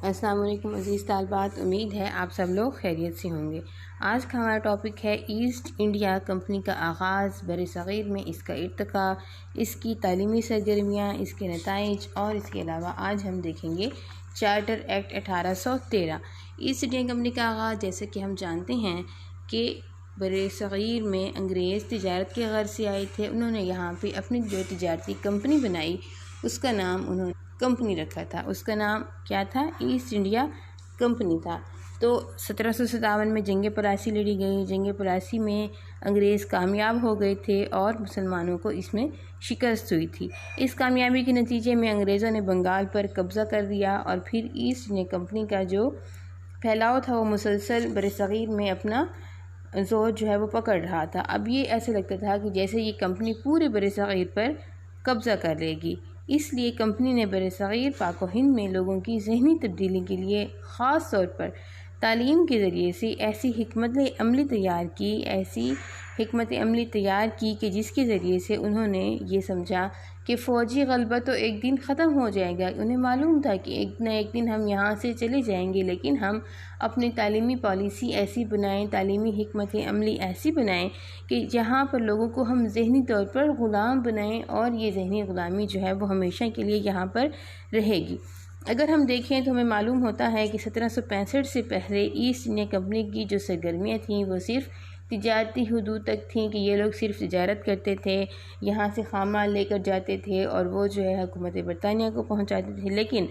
السلام علیکم عزیز طالبات، امید ہے آپ سب لوگ خیریت سے ہوں گے۔ آج کا ہمارا ٹاپک ہے ایسٹ انڈیا کمپنی کا آغاز، بر صغیر میں اس کا ارتقاء، اس کی تعلیمی سرگرمیاں، اس کے نتائج، اور اس کے علاوہ آج ہم دیکھیں گے charter act 1813۔ East India company کا آغاز، جیسے کہ ہم جانتے ہیں کہ بر صغیر میں انگریز تجارت کے غرض سے آئے تھے۔ انہوں نے یہاں پہ اپنی جو تجارتی کمپنی بنائی، اس کا نام انہوں نے کمپنی رکھا تھا۔ اس کا نام کیا تھا؟ ایسٹ انڈیا کمپنی تھا۔ تو 1757 میں جنگ پلاسی لڑی گئی۔ جنگ پلاسی میں انگریز کامیاب ہو گئے تھے اور مسلمانوں کو اس میں شکست ہوئی تھی۔ اس کامیابی کے نتیجے میں انگریزوں نے بنگال پر قبضہ کر دیا، اور پھر ایسٹ انڈیا کمپنی کا جو پھیلاؤ تھا وہ مسلسل برصغیر میں اپنا زور جو ہے وہ پکڑ رہا تھا۔ اب یہ ایسے لگتا تھا کہ جیسے یہ کمپنی پورے برصغیر پر قبضہ کر لے گی۔ اس لیے کمپنی نے برصغیر پاک و ہند میں لوگوں کی ذہنی تبدیلی کے لیے خاص طور پر تعلیم کے ذریعے سے ایسی حکمت عملی تیار کی کہ جس کے ذریعے سے انہوں نے یہ سمجھا کہ فوجی غلبہ تو ایک دن ختم ہو جائے گا۔ انہیں معلوم تھا کہ ایک نہ ایک دن ہم یہاں سے چلے جائیں گے، لیکن ہم اپنی تعلیمی پالیسی ایسی بنائیں، تعلیمی حکمت عملی ایسی بنائیں کہ جہاں پر لوگوں کو ہم ذہنی طور پر غلام بنائیں، اور یہ ذہنی غلامی جو ہے وہ ہمیشہ کے لیے یہاں پر رہے گی۔ اگر ہم دیکھیں تو ہمیں معلوم ہوتا ہے کہ 1765 سے پہلے ایسٹ انڈیا کمپنی کی جو سرگرمیاں تھیں وہ صرف تجارتی حدود تک تھیں، کہ یہ لوگ صرف تجارت کرتے تھے، یہاں سے خام مال لے کر جاتے تھے اور وہ جو ہے حکومت برطانیہ کو پہنچاتے تھے۔ لیکن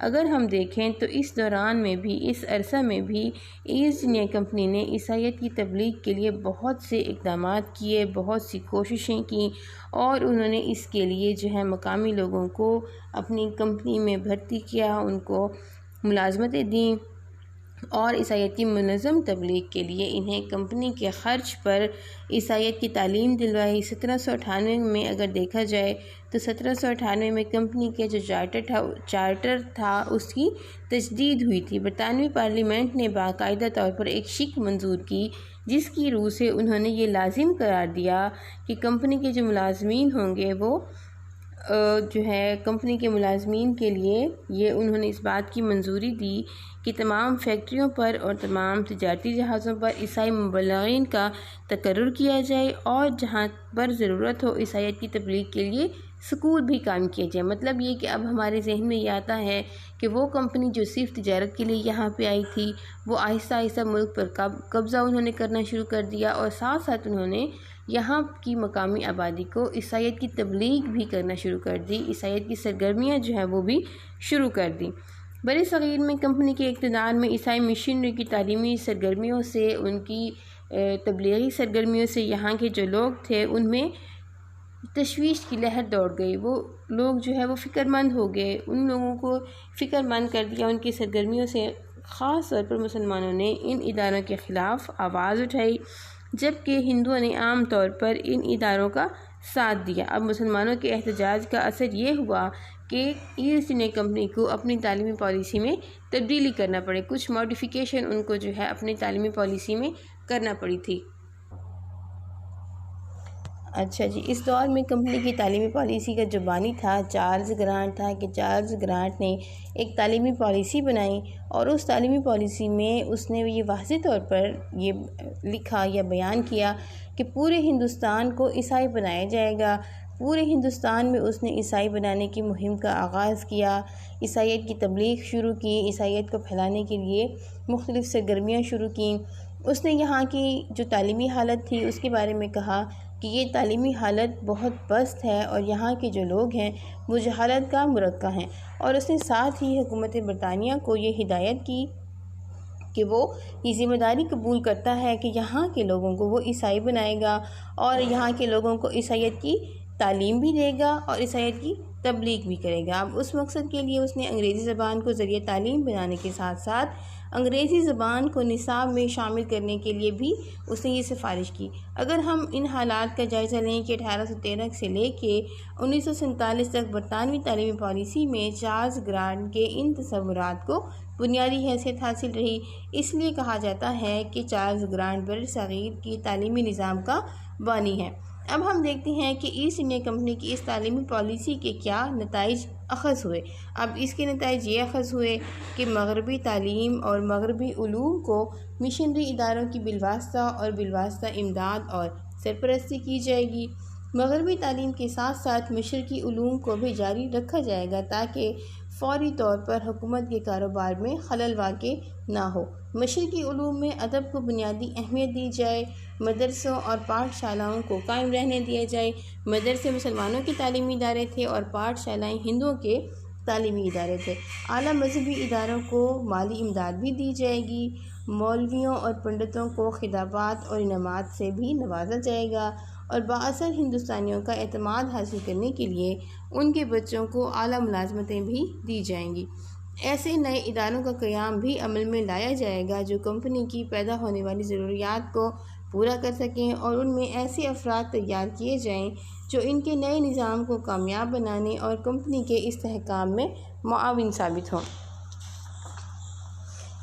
اگر ہم دیکھیں تو اس دوران میں بھی، اس عرصہ میں بھی ایسٹ انڈیا کمپنی نے عیسائیت کی تبلیغ کے لیے بہت سے اقدامات کیے، بہت سی کوششیں کیں، اور انہوں نے اس کے لیے جو ہے مقامی لوگوں کو اپنی کمپنی میں بھرتی کیا، ان کو ملازمتیں دیں، اور عیسائیت کی منظم تبلیغ کے لیے انہیں کمپنی کے خرچ پر عیسائیت کی تعلیم دلوائی۔ 1798 میں اگر دیکھا جائے تو 1798 میں کمپنی کے جو چارٹر تھا اس کی تجدید ہوئی تھی۔ برطانوی پارلیمنٹ نے باقاعدہ طور پر ایک شک منظور کی، جس کی روح سے انہوں نے یہ لازم قرار دیا کہ کمپنی کے جو ملازمین ہوں گے وہ جو ہے کمپنی کے ملازمین کے لیے یہ انہوں نے اس بات کی منظوری دی کہ تمام فیکٹریوں پر اور تمام تجارتی جہازوں پر عیسائی مبلغین کا تقرر کیا جائے، اور جہاں پر ضرورت ہو عیسائیت کی تبلیغ کے لیے سکول بھی قائم کیے جائے۔ مطلب یہ کہ اب ہمارے ذہن میں یہ آتا ہے کہ وہ کمپنی جو صرف تجارت کے لیے یہاں پہ آئی تھی، وہ آہستہ آہستہ ملک پر قبضہ انہوں نے کرنا شروع کر دیا، اور ساتھ ساتھ انہوں نے یہاں کی مقامی آبادی کو عیسائیت کی تبلیغ بھی کرنا شروع کر دی، عیسائیت کی سرگرمیاں جو ہیں وہ بھی شروع کر دیں۔ برصغیر میں کمپنی کے اقتدار میں عیسائی مشنری کی تعلیمی سرگرمیوں سے، ان کی تبلیغی سرگرمیوں سے یہاں کے جو لوگ تھے ان میں تشویش کی لہر دوڑ گئی۔ وہ لوگ جو ہے وہ فکر مند ہو گئے، ان لوگوں کو فکر مند کر دیا ان کی سرگرمیوں سے۔ خاص طور پر مسلمانوں نے ان اداروں کے خلاف آواز اٹھائی، جبکہ ہندوؤں نے عام طور پر ان اداروں کا ساتھ دیا۔ اب مسلمانوں کے احتجاج کا اثر یہ ہوا کہ ایسٹ انڈیا کمپنی کو اپنی تعلیمی پالیسی میں تبدیلی کرنا پڑی، کچھ ماڈیفیکیشن ان کو جو ہے اپنی تعلیمی پالیسی میں کرنا پڑی تھی۔ اچھا جی، اس دور میں کمپنی کی تعلیمی پالیسی کا جو بانی تھا چارلز گرانٹ تھا، کہ چارلز گرانٹ نے ایک تعلیمی پالیسی بنائی، اور اس تعلیمی پالیسی میں اس نے یہ واضح طور پر یہ لکھا یا بیان کیا کہ پورے ہندوستان کو عیسائی بنایا جائے گا۔ پورے ہندوستان میں اس نے عیسائی بنانے کی مہم کا آغاز کیا، عیسائیت کی تبلیغ شروع کی، عیسائیت کو پھیلانے کے لیے مختلف سرگرمیاں شروع کیں۔ اس نے یہاں کی جو تعلیمی حالت تھی اس کے بارے میں کہا کہ یہ تعلیمی حالت بہت پست ہے، اور یہاں کے جو لوگ ہیں وہ جہالت کا مرقع ہیں، اور اس نے ساتھ ہی حکومت برطانیہ کو یہ ہدایت کی کہ وہ یہ ذمہ داری قبول کرتا ہے کہ یہاں کے لوگوں کو وہ عیسائی بنائے گا، اور یہاں کے لوگوں کو عیسائیت کی تعلیم بھی دے گا اور عیسائیت کی تبلیغ بھی کرے گا۔ اب اس مقصد کے لیے اس نے انگریزی زبان کو ذریعہ تعلیم بنانے کے ساتھ ساتھ انگریزی زبان کو نصاب میں شامل کرنے کے لیے بھی اس نے یہ سفارش کی۔ اگر ہم ان حالات کا جائزہ لیں کہ 1813 سے لے کے 1947 تک برطانوی تعلیمی پالیسی میں چارلز گرانٹ کے ان تصورات کو بنیادی حیثیت حاصل رہی، اس لیے کہا جاتا ہے کہ چارلز گرانٹ برصغیر کی تعلیمی نظام کا بانی ہے۔ اب ہم دیکھتے ہیں کہ ایسٹ انڈیا کمپنی کی اس تعلیمی پالیسی کے کیا نتائج اخذ ہوئے۔ اب اس کے نتائج یہ اخذ ہوئے کہ مغربی تعلیم اور مغربی علوم کو مشنری اداروں کی بالواسطہ اور بالواسطہ امداد اور سرپرستی کی جائے گی۔ مغربی تعلیم کے ساتھ ساتھ مشرقی علوم کو بھی جاری رکھا جائے گا تاکہ فوری طور پر حکومت کے کاروبار میں خلل واقع نہ ہو۔ مشرقی علوم میں ادب کو بنیادی اہمیت دی جائے، مدرسوں اور پاٹھ شالاؤں کو قائم رہنے دیا جائے۔ مدرسے مسلمانوں کے تعلیمی ادارے تھے اور پاٹھ شالائیں ہندوؤں کے تعلیمی ادارے تھے۔ اعلیٰ مذہبی اداروں کو مالی امداد بھی دی جائے گی۔ مولویوں اور پنڈتوں کو خطابات اور انعامات سے بھی نوازا جائے گا اور بااثر ہندوستانیوں کا اعتماد حاصل کرنے کے لیے ان کے بچوں کو اعلیٰ ملازمتیں بھی دی جائیں گی۔ ایسے نئے اداروں کا قیام بھی عمل میں لایا جائے گا جو کمپنی کی پیدا ہونے والی ضروریات کو پورا کر سکیں اور ان میں ایسے افراد تیار کیے جائیں جو ان کے نئے نظام کو کامیاب بنانے اور کمپنی کے استحکام میں معاون ثابت ہوں۔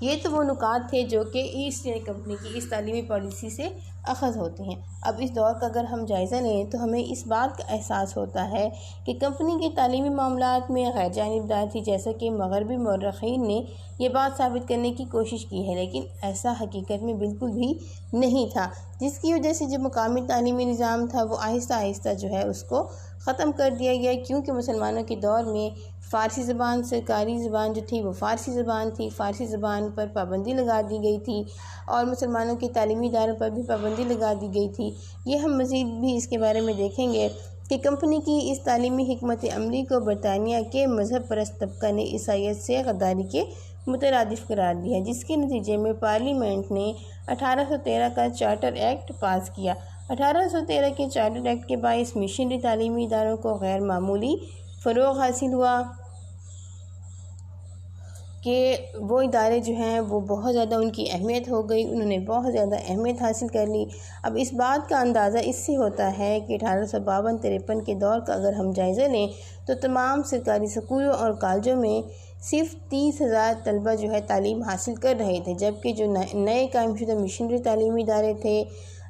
یہ تو وہ نکات تھے جو کہ ایسٹ انڈیا کمپنی کی اس تعلیمی پالیسی سے اخذ ہوتے ہیں۔ اب اس دور کا اگر ہم جائزہ لیں تو ہمیں اس بات کا احساس ہوتا ہے کہ کمپنی کے تعلیمی معاملات میں غیر جانبدار تھی، جیسا کہ مغربی مورخین نے یہ بات ثابت کرنے کی کوشش کی ہے، لیکن ایسا حقیقت میں بالکل بھی نہیں تھا، جس کی وجہ سے جو مقامی تعلیمی نظام تھا وہ آہستہ آہستہ جو ہے اس کو ختم کر دیا گیا، کیونکہ مسلمانوں کے دور میں فارسی زبان سرکاری زبان جو تھی وہ فارسی زبان تھی۔ فارسی زبان پر پابندی لگا دی گئی تھی اور مسلمانوں کے تعلیمی اداروں پر بھی پابندی لگا دی گئی تھی۔ یہ ہم مزید بھی اس کے بارے میں دیکھیں گے کہ کمپنی کی اس تعلیمی حکمت عملی کو برطانیہ کے مذہب پرست طبقہ نے عیسائیت سے غداری کے مترادف قرار دیا، جس کے نتیجے میں پارلیمنٹ نے 1813 کا چارٹر ایکٹ پاس کیا۔ 1813 کے چارٹر ایکٹ کے باعث مشنری تعلیمی اداروں کو غیر معمولی فروغ حاصل ہوا کہ وہ ادارے جو ہیں وہ بہت زیادہ ان کی اہمیت ہو گئی، انہوں نے بہت زیادہ اہمیت حاصل کر لی۔ اب اس بات کا اندازہ اس سے ہوتا ہے کہ 1852-53 کے دور کا اگر ہم جائزہ لیں تو تمام سرکاری اسکولوں اور کالجوں میں صرف 30,000 طلبہ جو ہے تعلیم حاصل کر رہے تھے، جبکہ جو نئے قائم شدہ مشنری تعلیمی ادارے تھے،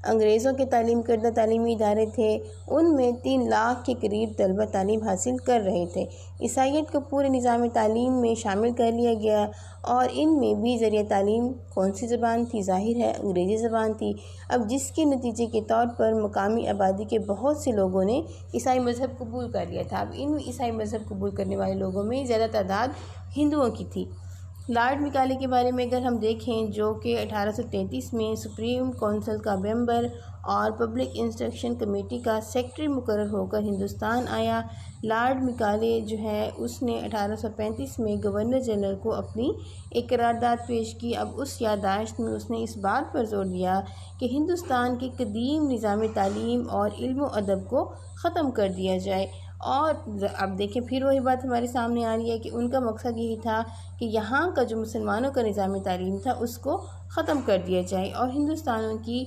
انگریزوں کے تعلیم کردہ تعلیمی ادارے تھے، ان میں 3 لاکھ کے قریب طلبہ تعلیم حاصل کر رہے تھے۔ عیسائیت کو پورے نظام تعلیم میں شامل کر لیا گیا اور ان میں بھی ذریعہ تعلیم کون سی زبان تھی؟ ظاہر ہے انگریزی زبان تھی۔ اب جس کے نتیجے کے طور پر مقامی آبادی کے بہت سے لوگوں نے عیسائی مذہب قبول کر لیا تھا۔ اب ان عیسائی مذہب قبول کرنے والے لوگوں میں زیادہ تعداد ہندوؤں کی تھی۔ لارڈ مکالے کے بارے میں اگر ہم دیکھیں، جو کہ 1833 میں سپریم کونسل کا ممبر اور پبلک انسٹرکشن کمیٹی کا سیکرٹری مقرر ہو کر ہندوستان آیا، لارڈ مکالے جو ہے اس نے 1835 میں گورنر جنرل کو اپنی ایک قرارداد پیش کی۔ اب اس یادداشت میں اس نے اس بات پر زور دیا کہ ہندوستان کے قدیم نظام تعلیم اور علم و ادب کو ختم کر دیا جائے، اور اب دیکھیں پھر وہی بات ہمارے سامنے آ رہی ہے کہ ان کا مقصد یہی تھا کہ یہاں کا جو مسلمانوں کا نظام تعلیم تھا اس کو ختم کر دیا جائے اور ہندوستانوں کی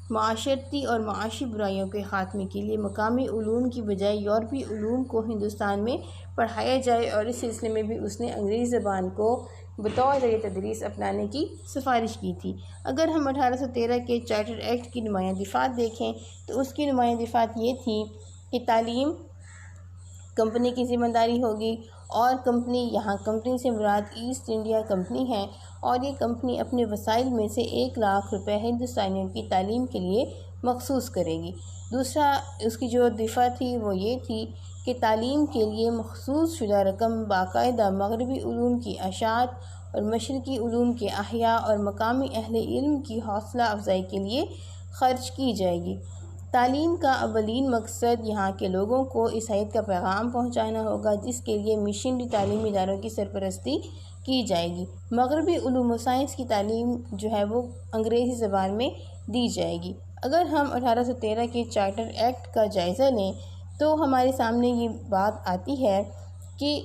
معاشرتی اور معاشی برائیوں کے خاتمے کے لیے مقامی علوم کی بجائے یورپی علوم کو ہندوستان میں پڑھایا جائے، اور اس سلسلے میں بھی اس نے انگریزی زبان کو بطور ذریعہ تدریس اپنانے کی سفارش کی تھی۔ اگر ہم 1813 کے چارٹر ایکٹ کی نمایاں دفعات دیکھیں تو اس کی نمایاں دفعات یہ تھی کہ تعلیم کمپنی کی ذمہ داری ہوگی، اور کمپنی سے مراد ایسٹ انڈیا کمپنی ہے، اور یہ کمپنی اپنے وسائل میں سے 1 لاکھ روپے ہندوستانیوں کی تعلیم کے لیے مخصوص کرے گی۔ دوسرا اس کی جو دفعہ تھی وہ یہ تھی کہ تعلیم کے لیے مخصوص شدہ رقم باقاعدہ مغربی علوم کی اشاعت اور مشرقی علوم کے احیاء اور مقامی اہل علم کی حوصلہ افزائی کے لیے خرچ کی جائے گی۔ تعلیم کا اولین مقصد یہاں کے لوگوں کو عیسائیت کا پیغام پہنچانا ہوگا، جس کے لیے مشنری تعلیمی اداروں کی سرپرستی کی جائے گی۔ مغربی علوم و سائنس کی تعلیم جو ہے وہ انگریزی زبان میں دی جائے گی۔ اگر ہم 1813 کے چارٹر ایکٹ کا جائزہ لیں تو ہمارے سامنے یہ بات آتی ہے کہ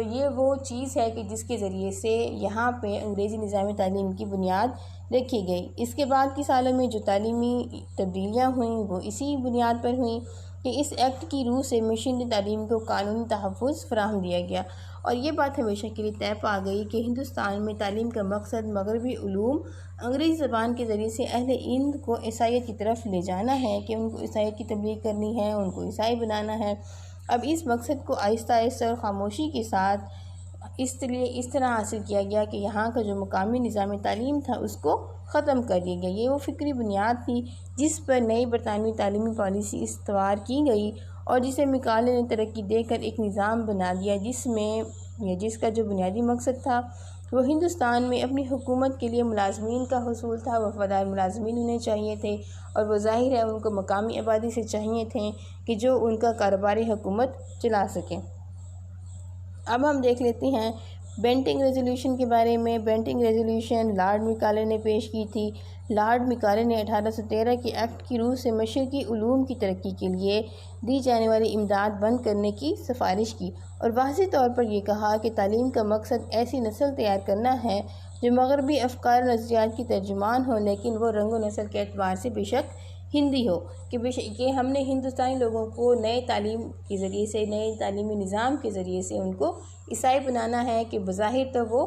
یہ وہ چیز ہے کہ جس کے ذریعے سے یہاں پہ انگریزی نظام تعلیم کی بنیاد رکھی گئی۔ اس کے بعد کی سالوں میں جو تعلیمی تبدیلیاں ہوئیں وہ اسی بنیاد پر ہوئیں کہ اس ایکٹ کی روح سے مشنری تعلیم کو قانونی تحفظ فراہم دیا گیا، اور یہ بات ہمیشہ کے لیے طے پا گئی کہ ہندوستان میں تعلیم کا مقصد مغربی علوم انگریزی زبان کے ذریعے سے اہل ہند کو عیسائیت کی طرف لے جانا ہے، کہ ان کو عیسائیت کی تبلیغ کرنی ہے، ان کو عیسائی بنانا ہے۔ اب اس مقصد کو آہستہ آہستہ اور خاموشی کے ساتھ اس طرح حاصل کیا گیا کہ یہاں کا جو مقامی نظام تعلیم تھا اس کو ختم کر دیا گیا۔ یہ وہ فکری بنیاد تھی جس پر نئی برطانوی تعلیمی پالیسی استوار کی گئی اور جسے میکالے نے ترقی دے کر ایک نظام بنا دیا جس کا جو بنیادی مقصد تھا وہ ہندوستان میں اپنی حکومت کے لیے ملازمین کا حصول تھا۔ وفادار ملازمین انہیں چاہیے تھے اور وہ ظاہر ہے ان کو مقامی آبادی سے چاہیے تھے کہ جو ان کا کاروباری حکومت چلا سکیں۔ اب ہم دیکھ لیتے ہیں بینٹنگ ریزولوشن کے بارے میں۔ بینٹنگ ریزولوشن لارڈ میکالے نے پیش کی تھی۔ لارڈ میکالے نے 1813 کے ایکٹ کی روح سے مشرقی علوم کی ترقی کے لیے دی جانے والی امداد بند کرنے کی سفارش کی اور واضح طور پر یہ کہا کہ تعلیم کا مقصد ایسی نسل تیار کرنا ہے جو مغربی افکار و نظریات کی ترجمان ہو، لیکن وہ رنگ و نسل کے اعتبار سے بے شک ہندی ہو، کہ ہم نے ہندوستانی لوگوں کو نئے تعلیم کے ذریعے سے، نئے تعلیمی نظام کے ذریعے سے ان کو عیسائی بنانا ہے، کہ بظاہر تو وہ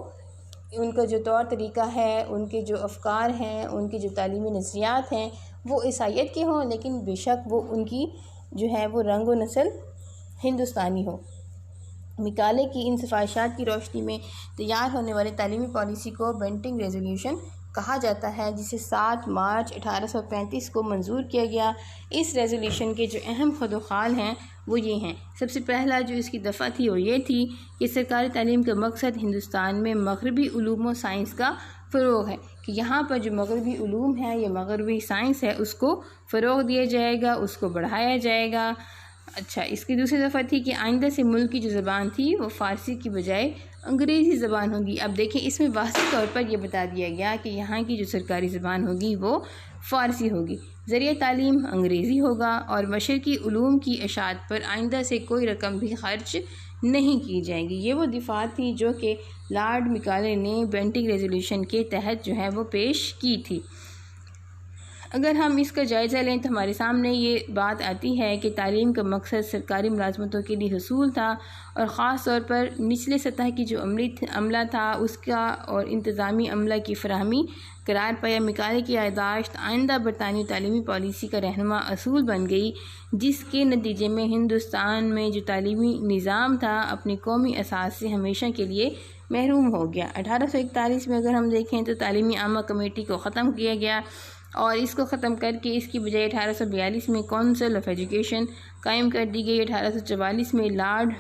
ان کا جو طور طریقہ ہے، ان کے جو افکار ہیں، ان کے جو تعلیمی نظریات ہیں وہ عیسائیت کے ہوں، لیکن بے شک وہ ان کی جو ہے وہ رنگ و نسل ہندوستانی ہو۔ میکالے کی ان سفارشات کی روشنی میں تیار ہونے والی تعلیمی پالیسی کو بینٹنگ ریزولوشن کہا جاتا ہے، جسے 7 مارچ 1835 کو منظور کیا گیا۔ اس ریزولوشن کے جو اہم خدوخال ہیں وہ یہ ہیں۔ سب سے پہلا جو اس کی دفعہ تھی وہ یہ تھی کہ سرکاری تعلیم کا مقصد ہندوستان میں مغربی علوم و سائنس کا فروغ ہے، کہ یہاں پر جو مغربی علوم ہے یا مغربی سائنس ہے اس کو فروغ دیا جائے گا، اس کو بڑھایا جائے گا۔ اچھا، اس کی دوسری دفعہ تھی کہ آئندہ سے ملک کی جو زبان تھی وہ فارسی کی بجائے انگریزی زبان ہوگی۔ اب دیکھیں اس میں واضح طور پر یہ بتا دیا گیا کہ یہاں کی جو سرکاری زبان ہوگی وہ فارسی ہوگی، ذریعہ تعلیم انگریزی ہوگا اور مشرقی علوم کی اشاعت پر آئندہ سے کوئی رقم بھی خرچ نہیں کی جائے گی۔ یہ وہ دفاع تھی جو کہ لارڈ میکالے نے بینٹنگ ریزولوشن کے تحت جو ہے وہ پیش کی تھی۔ اگر ہم اس کا جائزہ لیں تو ہمارے سامنے یہ بات آتی ہے کہ تعلیم کا مقصد سرکاری ملازمتوں کے لیے حصول تھا اور خاص طور پر نچلے سطح کی جو عملہ تھا اس کا اور انتظامی عملہ کی فراہمی قرار پایا۔ میکالے کی یادداشت آئندہ برطانوی تعلیمی پالیسی کا رہنما اصول بن گئی، جس کے نتیجے میں ہندوستان میں جو تعلیمی نظام تھا اپنی قومی اساس سے ہمیشہ کے لیے محروم ہو گیا۔ 1841 میں اگر ہم دیکھیں تو تعلیمی عامہ کمیٹی کو ختم کیا گیا اور اس کو ختم کر کے اس کی بجائے 1842 میں کونسل آف ایجوکیشن قائم کر دی گئی۔ 1844 میں لارڈ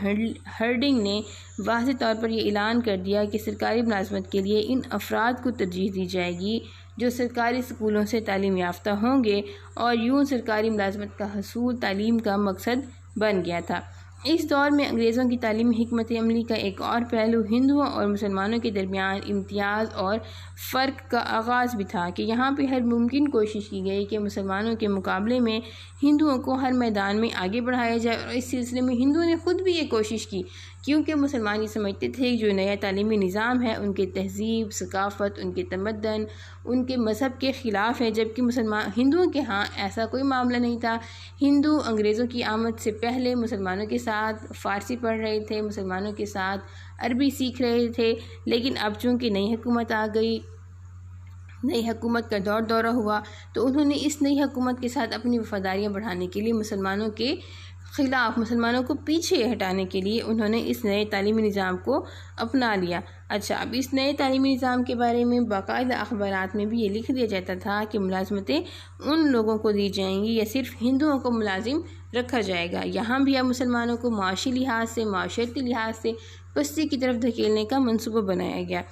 ہرڈنگ نے واضح طور پر یہ اعلان کر دیا کہ سرکاری ملازمت کے لیے ان افراد کو ترجیح دی جائے گی جو سرکاری اسکولوں سے تعلیم یافتہ ہوں گے، اور یوں سرکاری ملازمت کا حصول تعلیم کا مقصد بن گیا تھا۔ اس دور میں انگریزوں کی تعلیمی حکمت عملی کا ایک اور پہلو ہندوؤں اور مسلمانوں کے درمیان امتیاز اور فرق کا آغاز بھی تھا، کہ یہاں پہ ہر ممکن کوشش کی گئی کہ مسلمانوں کے مقابلے میں ہندوؤں کو ہر میدان میں آگے بڑھایا جائے، اور اس سلسلے میں ہندوؤں نے خود بھی یہ کوشش کی، کیونکہ مسلمان یہ سمجھتے تھے کہ جو نیا تعلیمی نظام ہے ان کے تہذیب، ثقافت، ان کے تمدن، ان کے مذہب کے خلاف ہے، جبکہ ہندوؤں کے ہاں ایسا کوئی معاملہ نہیں تھا۔ ہندو انگریزوں کی آمد سے پہلے مسلمانوں کے ساتھ فارسی پڑھ رہے تھے، مسلمانوں کے ساتھ عربی سیکھ رہے تھے، لیکن اب چونکہ نئی حکومت آ گئی، نئی حکومت کا دورہ ہوا، تو انہوں نے اس نئی حکومت کے ساتھ اپنی وفاداریاں بڑھانے کے لیے مسلمانوں کے خلاف، مسلمانوں کو پیچھے ہٹانے کے لیے انہوں نے اس نئے تعلیمی نظام کو اپنا لیا۔ اچھا، اب اس نئے تعلیمی نظام کے بارے میں باقاعدہ اخبارات میں بھی یہ لکھ دیا جاتا تھا کہ ملازمتیں ان لوگوں کو دی جائیں گی یا صرف ہندوؤں کو ملازم رکھا جائے گا۔ یہاں بھی اب مسلمانوں کو معاشی لحاظ سے، معاشرتی لحاظ سے پستی کی طرف دھکیلنے کا منصوبہ بنایا گیا۔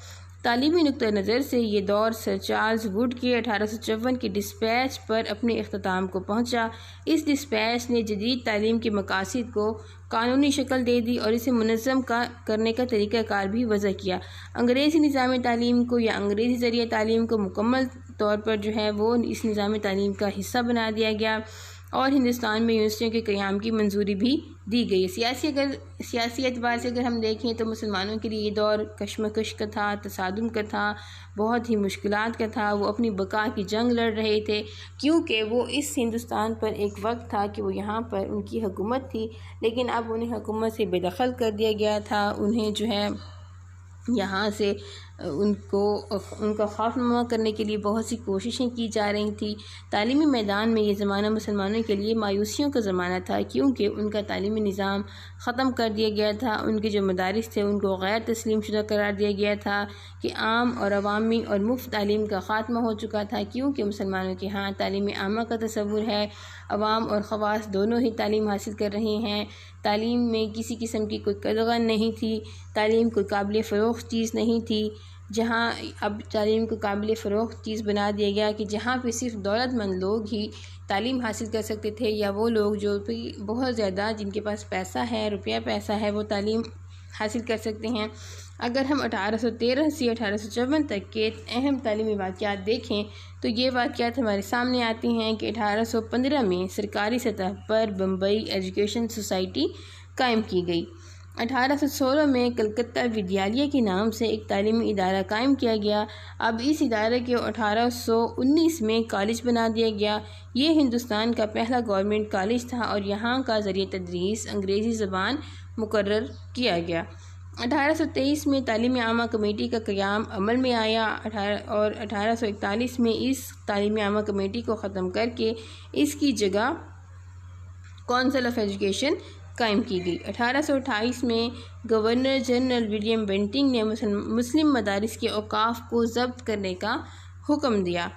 تعلیمی نقطہ نظر سے یہ دور سر چارلز ووڈ کے 1854 کے ڈسپیچ پر اپنے اختتام کو پہنچا۔ اس ڈسپیچ نے جدید تعلیم کے مقاصد کو قانونی شکل دے دی اور اسے منظم کرنے کا طریقہ کار بھی وضع کیا۔ انگریزی نظام تعلیم کو یا انگریزی ذریعہ تعلیم کو مکمل طور پر جو ہے وہ اس نظام تعلیم کا حصہ بنا دیا گیا، اور ہندوستان میں یونیورسٹیوں کے قیام کی منظوری بھی دی گئی۔ سیاسی اعتبار سے اگر ہم دیکھیں تو مسلمانوں کے لیے یہ دور کشمکش کا تھا، تصادم کا تھا، بہت ہی مشکلات کا تھا۔ وہ اپنی بقا کی جنگ لڑ رہے تھے، کیونکہ وہ اس ہندوستان پر ایک وقت تھا کہ وہ یہاں پر ان کی حکومت تھی، لیکن اب انہیں حکومت سے بے دخل کر دیا گیا تھا۔ انہیں جو ہے یہاں سے ان کا خاتمہ کرنے کے لیے بہت سی کوششیں کی جا رہی تھیں۔ تعلیمی میدان میں یہ زمانہ مسلمانوں کے لیے مایوسیوں کا زمانہ تھا، کیونکہ ان کا تعلیمی نظام ختم کر دیا گیا تھا۔ ان کے جو مدارس تھے ان کو غیر تسلیم شدہ قرار دیا گیا تھا کہ عام اور عوامی اور مفت تعلیم کا خاتمہ ہو چکا تھا، کیونکہ مسلمانوں کے ہاں تعلیم عامہ کا تصور ہے، عوام اور خواص دونوں ہی تعلیم حاصل کر رہے ہیں۔ تعلیم میں کسی قسم کی کوئی قدغن نہیں تھی، تعلیم کوئی قابل فروخت چیز نہیں تھی، جہاں اب تعلیم کو قابل فروخت چیز بنا دیا گیا کہ جہاں پہ صرف دولت مند لوگ ہی تعلیم حاصل کر سکتے تھے، یا وہ لوگ جو بہت زیادہ جن کے پاس پیسہ ہے، روپیہ پیسہ ہے، وہ تعلیم حاصل کر سکتے ہیں۔ اگر ہم 1813 سے 1854 تک کے اہم تعلیمی واقعات دیکھیں تو یہ واقعات ہمارے سامنے آتی ہیں کہ 1815 میں سرکاری سطح پر بمبئی ایجوکیشن سوسائٹی قائم کی گئی۔ 1816 میں کلکتہ ودیالیہ کے نام سے ایک تعلیمی ادارہ قائم کیا گیا۔ اب اس ادارے کو 1819 میں کالج بنا دیا گیا۔ یہ ہندوستان کا پہلا گورنمنٹ کالج تھا اور یہاں کا ذریعہ تدریس انگریزی زبان مقرر کیا گیا۔ 1823 میں تعلیم عامہ کمیٹی کا قیام عمل میں آیا اور 1841 میں اس تعلیم عامہ کمیٹی کو ختم کر کے اس کی جگہ کونسل آف ایجوکیشن قائم کی گئی۔ 1828 میں گورنر جنرل ولیم بینٹنگ نے مسلم مدارس کے اوقاف کو ضبط کرنے کا حکم دیا۔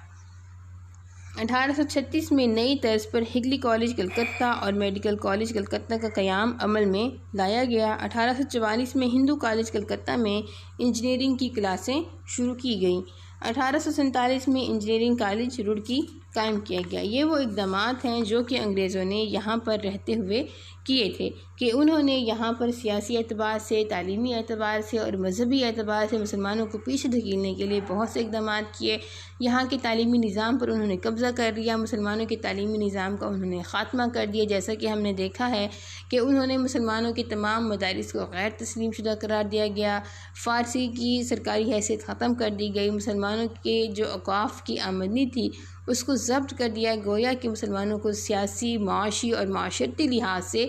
1836 میں نئی طرز پر ہگلی کالج کلکتہ اور میڈیکل کالج کلکتہ کا قیام عمل میں لایا گیا۔ 1844 میں ہندو کالج کلکتہ میں انجینئرنگ کی کلاسیں شروع کی گئیں۔ 1847 میں انجینئرنگ کالج روڑکی قائم کیا گیا۔ یہ وہ اقدامات ہیں جو کہ انگریزوں نے یہاں پر رہتے ہوئے کیے تھے کہ انہوں نے یہاں پر سیاسی اعتبار سے، تعلیمی اعتبار سے اور مذہبی اعتبار سے مسلمانوں کو پیچھے دھکیلنے کے لیے بہت سے اقدامات کیے۔ یہاں کے تعلیمی نظام پر انہوں نے قبضہ کر لیا، مسلمانوں کے تعلیمی نظام کا انہوں نے خاتمہ کر دیا، جیسا کہ ہم نے دیکھا ہے کہ انہوں نے مسلمانوں کے تمام مدارس کو غیر تسلیم شدہ قرار دیا گیا، فارسی کی سرکاری حیثیت ختم کر دی گئی، مسلمانوں کے جو اوقاف کی آمدنی تھی اس کو ضبط کر دیا، گویا کہ مسلمانوں کو سیاسی، معاشی اور معاشرتی لحاظ سے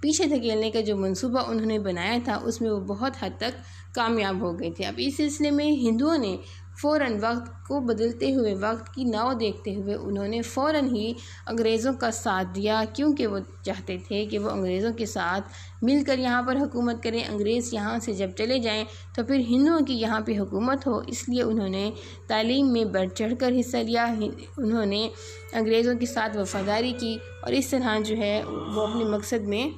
پیچھے دھکیلنے کا جو منصوبہ انہوں نے بنایا تھا اس میں وہ بہت حد تک کامیاب ہو گئے تھے۔ اب اس سلسلے میں ہندوؤں نے فوراً وقت کو بدلتے ہوئے، وقت کی ناؤ دیکھتے ہوئے انہوں نے فوراً ہی انگریزوں کا ساتھ دیا، کیونکہ وہ چاہتے تھے کہ وہ انگریزوں کے ساتھ مل کر یہاں پر حکومت کریں۔ انگریز یہاں سے جب چلے جائیں تو پھر ہندوؤں کی یہاں پہ حکومت ہو، اس لیے انہوں نے تعلیم میں بڑھ چڑھ کر حصہ لیا، انہوں نے انگریزوں کے ساتھ وفاداری کی اور اس طرح جو ہے وہ اپنے مقصد میں،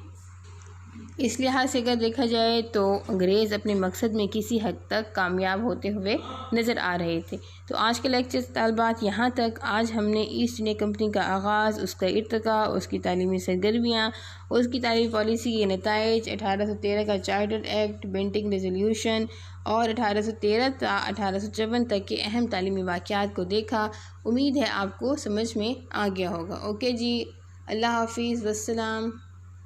اس لحاظ سے اگر دیکھا جائے تو انگریز اپنے مقصد میں کسی حد تک کامیاب ہوتے ہوئے نظر آ رہے تھے۔ تو آج کے لیکچر طالبات یہاں تک۔ آج ہم نے ایسٹ انڈیا کمپنی کا آغاز، اس کا ارتقاء، اس کی تعلیمی سرگرمیاں، اس کی تعلیمی پالیسی کے نتائج، 1813 کا چارٹر ایکٹ، بینٹنگ ریزولوشن اور 1813 تا 1854 تک کے اہم تعلیمی واقعات کو دیکھا۔ امید ہے آپ کو سمجھ میں آ گیا ہوگا۔ اوکے جی، اللہ حافظ، والسلام۔